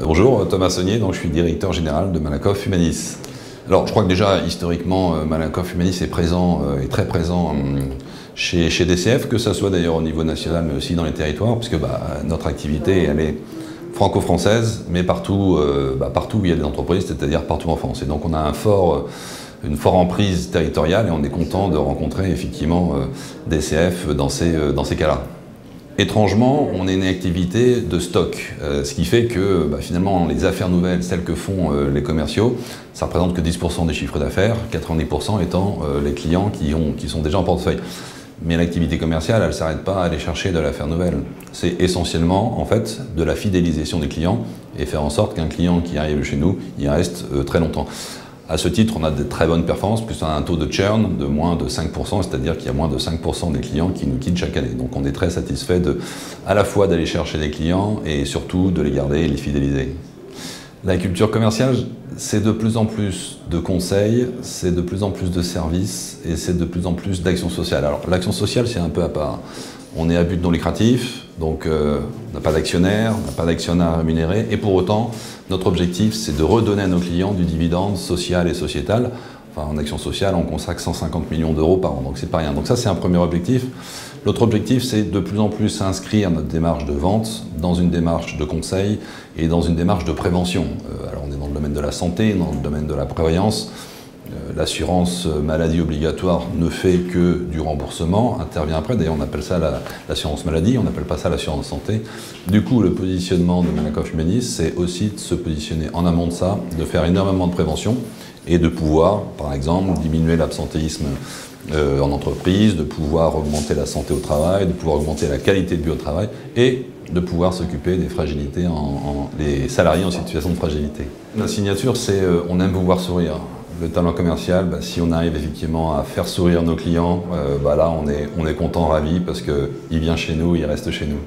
Bonjour, Thomas Saunier, donc je suis directeur général de Malakoff Humanis. Alors je crois que déjà historiquement Malakoff Humanis est présent, est très présent chez DCF, que ce soit d'ailleurs au niveau national mais aussi dans les territoires, puisque notre activité elle est franco-française, mais partout, partout où il y a des entreprises, c'est-à-dire partout en France. Et donc on a une forte emprise territoriale et on est content de rencontrer effectivement DCF dans ces cas-là. Étrangement, on est une activité de stock, ce qui fait que finalement les affaires nouvelles, celles que font les commerciaux, ça représente que 10% des chiffres d'affaires, 90% étant les clients qui sont déjà en portefeuille. Mais l'activité commerciale, elle ne s'arrête pas à aller chercher de l'affaire nouvelle. C'est essentiellement en fait de la fidélisation des clients et faire en sorte qu'un client qui arrive chez nous, il reste très longtemps. À ce titre, on a de très bonnes performances, puisqu'on a un taux de churn de moins de 5%, c'est-à-dire qu'il y a moins de 5% des clients qui nous quittent chaque année. Donc on est très satisfait à la fois d'aller chercher des clients et surtout de les garder et les fidéliser. La culture commerciale, c'est de plus en plus de conseils, c'est de plus en plus de services et c'est de plus en plus d'actions sociales. Alors l'action sociale, c'est un peu à part. On est à but non lucratif, donc on n'a pas d'actionnaire, on n'a pas d'actionnaire rémunéré, et pour autant, notre objectif, c'est de redonner à nos clients du dividende social et sociétal. Enfin, en action sociale, on consacre 150 millions d'euros par an, donc c'est pas rien. Donc ça, c'est un premier objectif. L'autre objectif, c'est de plus en plus inscrire notre démarche de vente dans une démarche de conseil et dans une démarche de prévention. Alors on est dans le domaine de la santé, dans le domaine de la prévoyance. L'assurance maladie obligatoire ne fait que du remboursement, intervient après, d'ailleurs on appelle ça l'assurance maladie, on n'appelle pas ça l'assurance santé. Du coup, le positionnement de Malakoff Humanis, c'est aussi de se positionner en amont de ça, de faire énormément de prévention et de pouvoir, par exemple, diminuer l'absentéisme en entreprise, de pouvoir augmenter la santé au travail, de pouvoir augmenter la qualité de vie au travail et de pouvoir s'occuper des fragilités, des salariés en situation de fragilité. La signature, c'est on aime vous voir sourire. Le talent commercial, si on arrive effectivement à faire sourire nos clients, là on est content, ravi, parce qu'il vient chez nous, il reste chez nous.